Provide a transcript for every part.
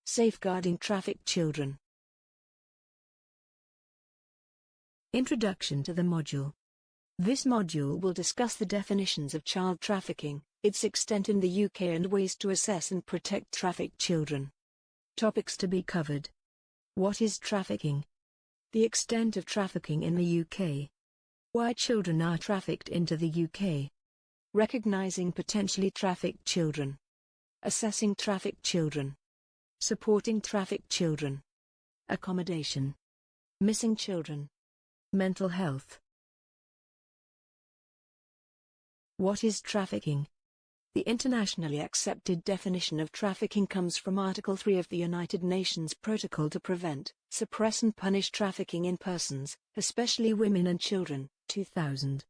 Safeguarding trafficked children. Introduction to the module. This module will discuss the definitions of child trafficking, its extent in the UK and ways to assess and protect trafficked children. Topics to be covered. What is trafficking? The extent of trafficking in the UK. Why children are trafficked into the UK. Recognizing potentially trafficked children. Assessing trafficked children. Supporting trafficked children. Accommodation. Missing children. Mental health. What is trafficking? The internationally accepted definition of trafficking comes from Article 3 of the United Nations Protocol to Prevent, Suppress and Punish Trafficking in Persons, especially Women and Children, 2000.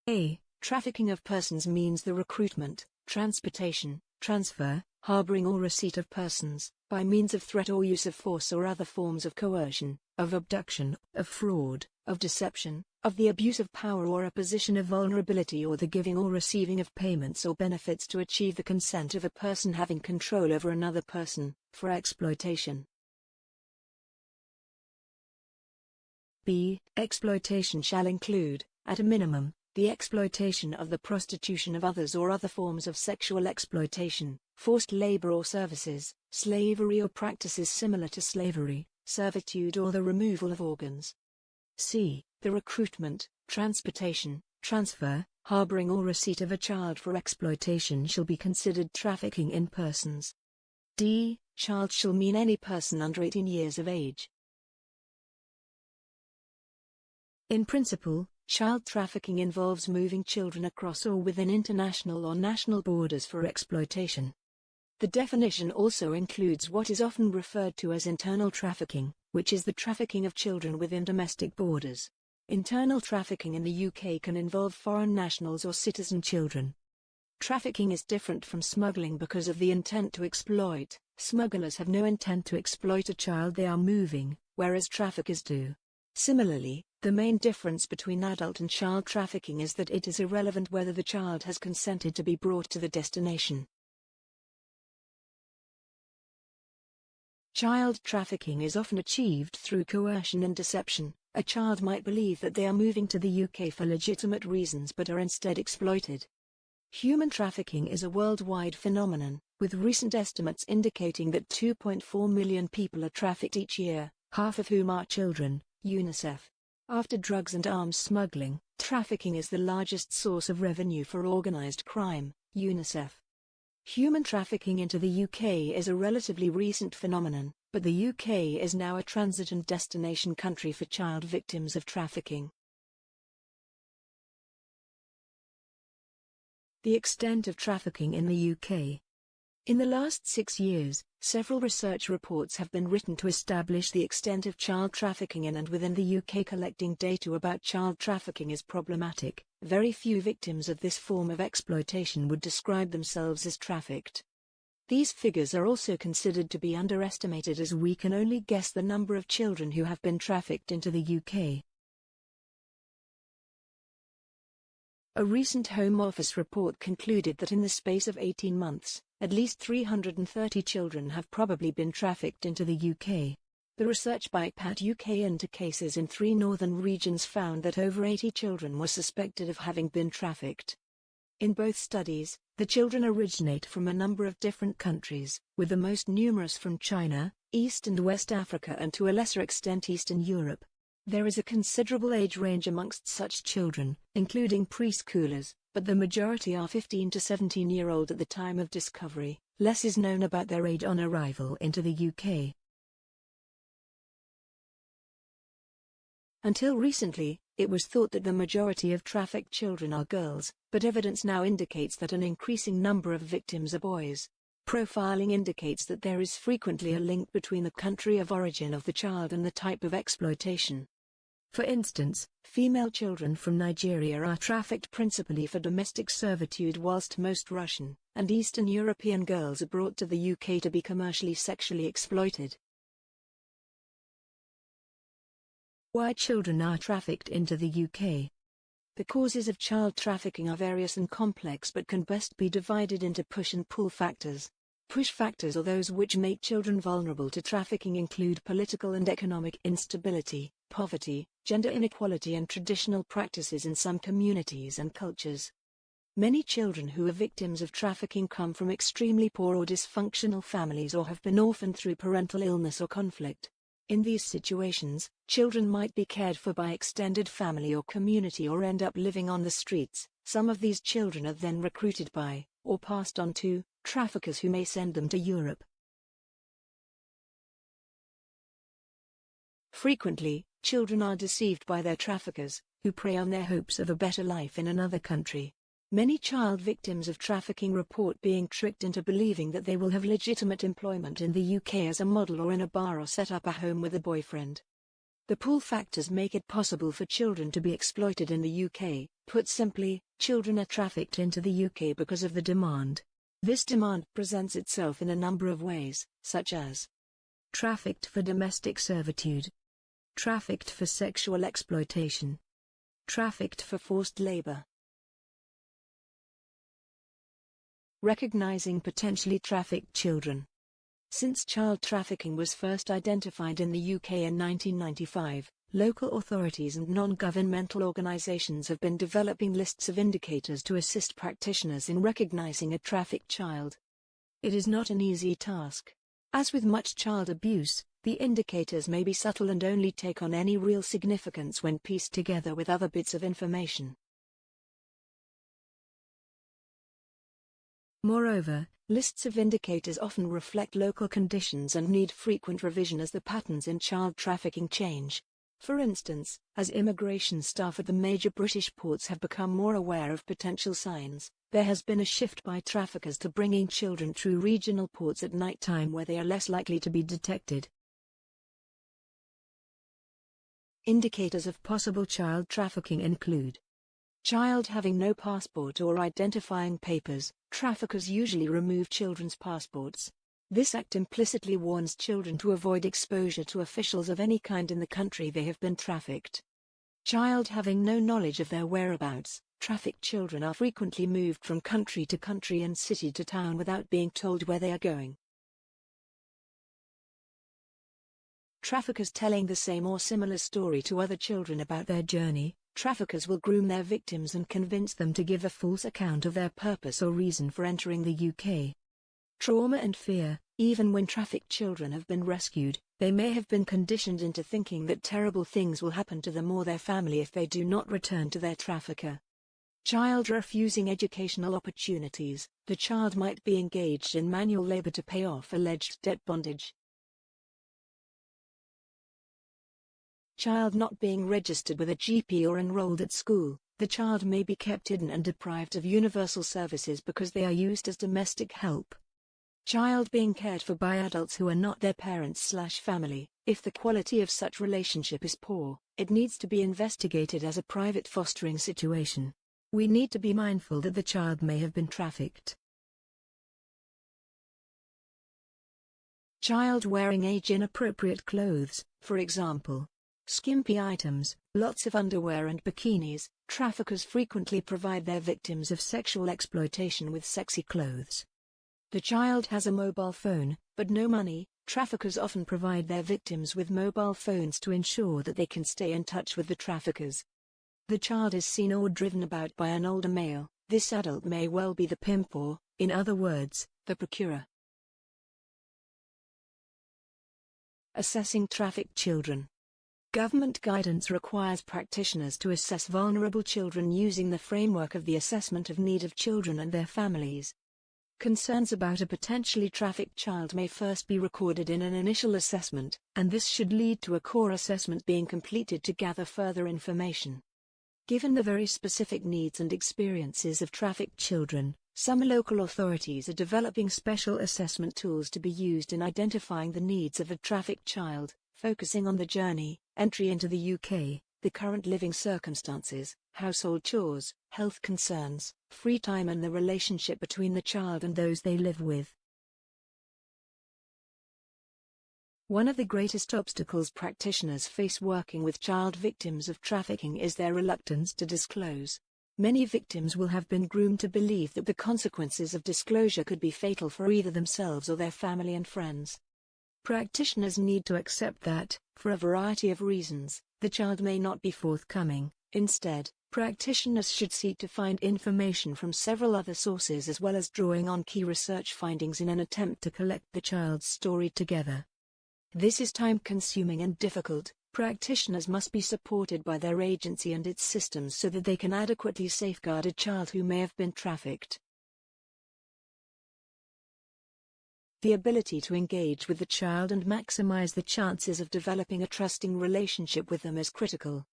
A. Trafficking of persons means the recruitment, transportation, transfer, harboring or receipt of persons, by means of threat or use of force or other forms of coercion, of abduction, of fraud, of deception, of the abuse of power or a position of vulnerability or the giving or receiving of payments or benefits to achieve the consent of a person having control over another person, for exploitation. B. Exploitation shall include, at a minimum, the exploitation of the prostitution of others or other forms of sexual exploitation, forced labor or services, slavery or practices similar to slavery, servitude or the removal of organs. C. The recruitment, transportation, transfer, harboring or receipt of a child for exploitation shall be considered trafficking in persons. D. Child shall mean any person under 18 years of age. In principle, child trafficking involves moving children across or within international or national borders for exploitation. The definition also includes what is often referred to as internal trafficking, which is the trafficking of children within domestic borders. Internal trafficking in the UK can involve foreign nationals or citizen children. Trafficking is different from smuggling because of the intent to exploit. Smugglers have no intent to exploit a child they are moving, whereas traffickers do. Similarly, the main difference between adult and child trafficking is that it is irrelevant whether the child has consented to be brought to the destination. Child trafficking is often achieved through coercion and deception. A child might believe that they are moving to the UK for legitimate reasons but are instead exploited. Human trafficking is a worldwide phenomenon, with recent estimates indicating that 2.4 million people are trafficked each year, half of whom are children, UNICEF. After drugs and arms smuggling, trafficking is the largest source of revenue for organized crime, UNICEF. Human trafficking into the UK is a relatively recent phenomenon, but the UK is now a transit and destination country for child victims of trafficking. The extent of trafficking in the UK. In the last 6 years, several research reports have been written to establish the extent of child trafficking in and within the UK. Collecting data about child trafficking is problematic. Very few victims of this form of exploitation would describe themselves as trafficked. These figures are also considered to be underestimated as we can only guess the number of children who have been trafficked into the UK. A recent Home Office report concluded that in the space of 18 months, at least 330 children have probably been trafficked into the UK. The research by PAT UK into cases in 3 northern regions found that over 80 children were suspected of having been trafficked. In both studies, the children originate from a number of different countries, with the most numerous from China, East and West Africa and to a lesser extent Eastern Europe. There is a considerable age range amongst such children, including preschoolers, but the majority are 15 to 17-year-old at the time of discovery. Less is known about their age on arrival into the UK. Until recently, it was thought that the majority of trafficked children are girls, but evidence now indicates that an increasing number of victims are boys. Profiling indicates that there is frequently a link between the country of origin of the child and the type of exploitation. For instance, female children from Nigeria are trafficked principally for domestic servitude, whilst most Russian and Eastern European girls are brought to the UK to be commercially sexually exploited. Why children are trafficked into the UK. The causes of child trafficking are various and complex but can best be divided into push and pull factors. Push factors or those which make children vulnerable to trafficking include political and economic instability, poverty, gender inequality and traditional practices in some communities and cultures. Many children who are victims of trafficking come from extremely poor or dysfunctional families or have been orphaned through parental illness or conflict. In these situations, children might be cared for by extended family or community or end up living on the streets. Some of these children are then recruited by, or passed on to, traffickers who may send them to Europe. Frequently, children are deceived by their traffickers, who prey on their hopes of a better life in another country. Many child victims of trafficking report being tricked into believing that they will have legitimate employment in the UK as a model or in a bar or set up a home with a boyfriend. The pull factors make it possible for children to be exploited in the UK. Put simply, children are trafficked into the UK because of the demand. This demand presents itself in a number of ways, such as trafficked for domestic servitude, trafficked for sexual exploitation, trafficked for forced labor. Recognizing potentially trafficked children. Since child trafficking was first identified in the UK in 1995, local authorities and non-governmental organizations have been developing lists of indicators to assist practitioners in recognizing a trafficked child. It is not an easy task. As with much child abuse, the indicators may be subtle and only take on any real significance when pieced together with other bits of information. Moreover, lists of indicators often reflect local conditions and need frequent revision as the patterns in child trafficking change. For instance, as immigration staff at the major British ports have become more aware of potential signs, there has been a shift by traffickers to bringing children through regional ports at night time where they are less likely to be detected. Indicators of possible child trafficking include child having no passport or identifying papers. Traffickers usually remove children's passports. This act implicitly warns children to avoid exposure to officials of any kind in the country they have been trafficked. Child having no knowledge of their whereabouts. Trafficked children are frequently moved from country to country and city to town without being told where they are going. Traffickers telling the same or similar story to other children about their journey. Traffickers will groom their victims and convince them to give a false account of their purpose or reason for entering the UK. Trauma and fear. Even when trafficked children have been rescued, they may have been conditioned into thinking that terrible things will happen to them or their family if they do not return to their trafficker. Child refusing educational opportunities. The child might be engaged in manual labor to pay off alleged debt bondage. Child not being registered with a GP or enrolled at school. The child may be kept hidden and deprived of universal services because they are used as domestic help. Child being cared for by adults who are not their parents/family. If the quality of such relationship is poor, it needs to be investigated as a private fostering situation. We need to be mindful that the child may have been trafficked. Child wearing age-inappropriate clothes, for example, skimpy items, lots of underwear and bikinis. Traffickers frequently provide their victims of sexual exploitation with sexy clothes. The child has a mobile phone, but no money. Traffickers often provide their victims with mobile phones to ensure that they can stay in touch with the traffickers. The child is seen or driven about by an older male. This adult may well be the pimp or, in other words, the procurer. Assessing trafficked children. Government guidance requires practitioners to assess vulnerable children using the framework of the assessment of need of children and their families. Concerns about a potentially trafficked child may first be recorded in an initial assessment, and this should lead to a core assessment being completed to gather further information. Given the very specific needs and experiences of trafficked children, some local authorities are developing special assessment tools to be used in identifying the needs of a trafficked child, focusing on the journey, entry into the UK, the current living circumstances, household chores, health concerns, free time and the relationship between the child and those they live with. One of the greatest obstacles practitioners face working with child victims of trafficking is their reluctance to disclose. Many victims will have been groomed to believe that the consequences of disclosure could be fatal for either themselves or their family and friends. Practitioners need to accept that, for a variety of reasons, the child may not be forthcoming. Instead, practitioners should seek to find information from several other sources as well as drawing on key research findings in an attempt to collect the child's story together. This is time-consuming and difficult. Practitioners must be supported by their agency and its systems so that they can adequately safeguard a child who may have been trafficked. The ability to engage with the child and maximize the chances of developing a trusting relationship with them is critical.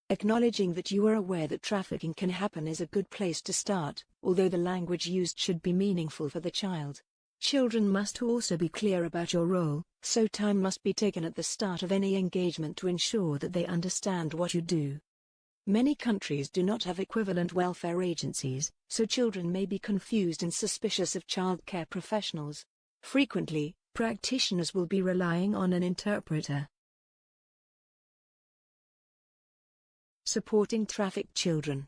Acknowledging that you are aware that trafficking can happen is a good place to start, although the language used should be meaningful for the child. Children must also be clear about your role, so time must be taken at the start of any engagement to ensure that they understand what you do. Many countries do not have equivalent welfare agencies, so children may be confused and suspicious of childcare professionals. Frequently, practitioners will be relying on an interpreter. Supporting trafficked children.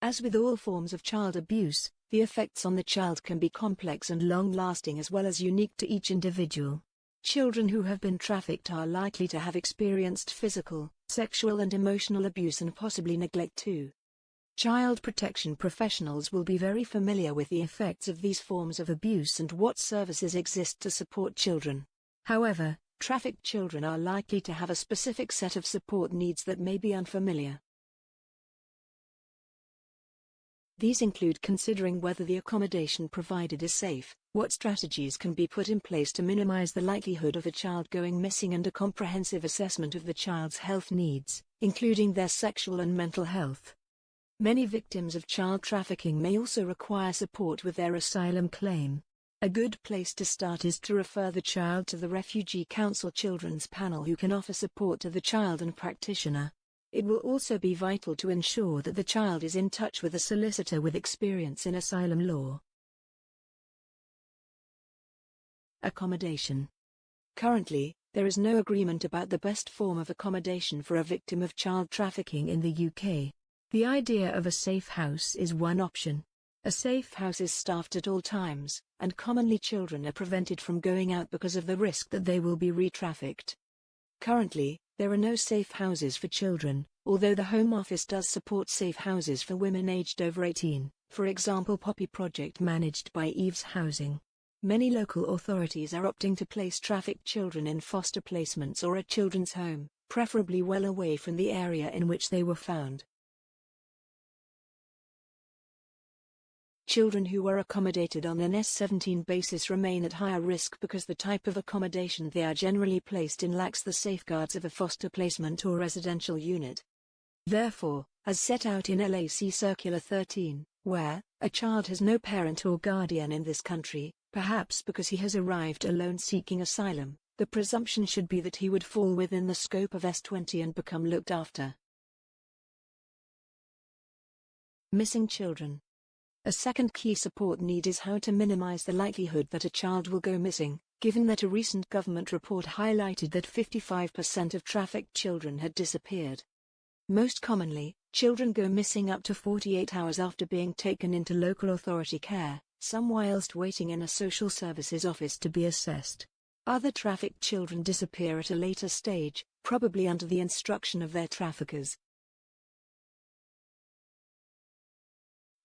As with all forms of child abuse, the effects on the child can be complex and long-lasting as well as unique to each individual. Children who have been trafficked are likely to have experienced physical, sexual and emotional abuse and possibly neglect too. Child protection professionals will be very familiar with the effects of these forms of abuse and what services exist to support children. However, trafficked children are likely to have a specific set of support needs that may be unfamiliar. These include considering whether the accommodation provided is safe, what strategies can be put in place to minimize the likelihood of a child going missing, and a comprehensive assessment of the child's health needs, including their sexual and mental health. Many victims of child trafficking may also require support with their asylum claim. A good place to start is to refer the child to the Refugee Council Children's Panel, who can offer support to the child and practitioner. It will also be vital to ensure that the child is in touch with a solicitor with experience in asylum law. Accommodation. Currently, there is no agreement about the best form of accommodation for a victim of child trafficking in the UK. The idea of a safe house is one option. A safe house is staffed at all times, and commonly children are prevented from going out because of the risk that they will be re-trafficked. Currently, there are no safe houses for children, although the Home Office does support safe houses for women aged over 18, for example Poppy Project managed by Eve's Housing. Many local authorities are opting to place trafficked children in foster placements or a children's home, preferably well away from the area in which they were found. Children who are accommodated on an S-17 basis remain at higher risk because the type of accommodation they are generally placed in lacks the safeguards of a foster placement or residential unit. Therefore, as set out in LAC Circular 13, where a child has no parent or guardian in this country, perhaps because he has arrived alone seeking asylum, the presumption should be that he would fall within the scope of S-20 and become looked after. Missing children. A second key support need is how to minimize the likelihood that a child will go missing, given that a recent government report highlighted that 55% of trafficked children had disappeared. Most commonly, children go missing up to 48 hours after being taken into local authority care, some whilst waiting in a social services office to be assessed. Other trafficked children disappear at a later stage, probably under the instruction of their traffickers.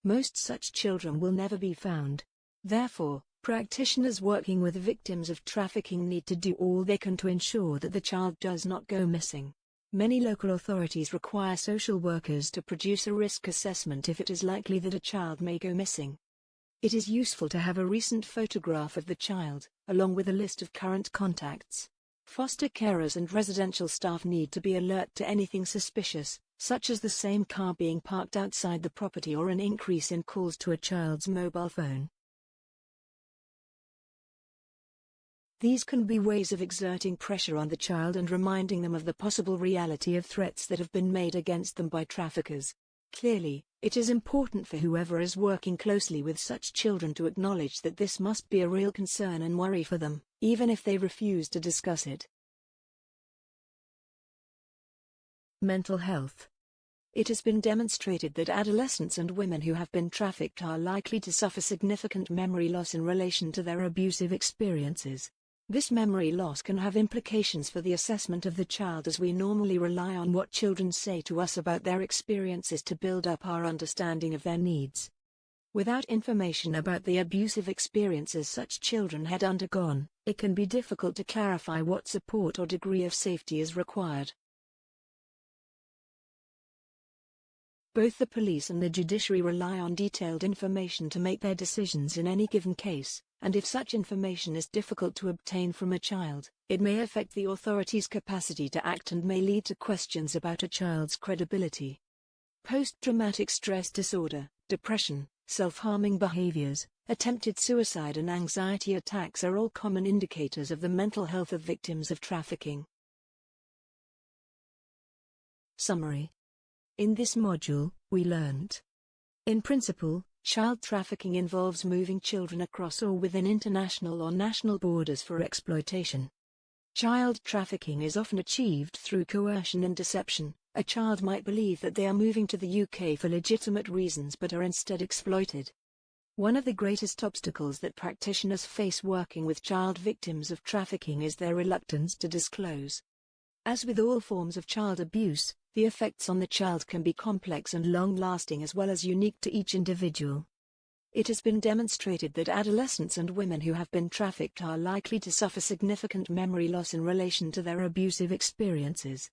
Most such children will never be found. Therefore, practitioners working with victims of trafficking need to do all they can to ensure that the child does not go missing. Many local authorities require social workers to produce a risk assessment if it is likely that a child may go missing. It is useful to have a recent photograph of the child, along with a list of current contacts. Foster carers and residential staff need to be alert to anything suspicious, such as the same car being parked outside the property or an increase in calls to a child's mobile phone. These can be ways of exerting pressure on the child and reminding them of the possible reality of threats that have been made against them by traffickers. Clearly, it is important for whoever is working closely with such children to acknowledge that this must be a real concern and worry for them, even if they refuse to discuss it. Mental health. It has been demonstrated that adolescents and women who have been trafficked are likely to suffer significant memory loss in relation to their abusive experiences. This memory loss can have implications for the assessment of the child, as we normally rely on what children say to us about their experiences to build up our understanding of their needs. Without information about the abusive experiences such children had undergone, it can be difficult to clarify what support or degree of safety is required. Both the police and the judiciary rely on detailed information to make their decisions in any given case, and if such information is difficult to obtain from a child, it may affect the authorities' capacity to act and may lead to questions about a child's credibility. Post-traumatic stress disorder, depression, self-harming behaviors, attempted suicide and anxiety attacks are all common indicators of the mental health of victims of trafficking. Summary. In this module, we learnt: in principle, child trafficking involves moving children across or within international or national borders for exploitation. Child trafficking is often achieved through coercion and deception. A child might believe that they are moving to the UK for legitimate reasons but are instead exploited. One of the greatest obstacles that practitioners face working with child victims of trafficking is their reluctance to disclose. As with all forms of child abuse, the effects on the child can be complex and long-lasting as well as unique to each individual. It has been demonstrated that adolescents and women who have been trafficked are likely to suffer significant memory loss in relation to their abusive experiences.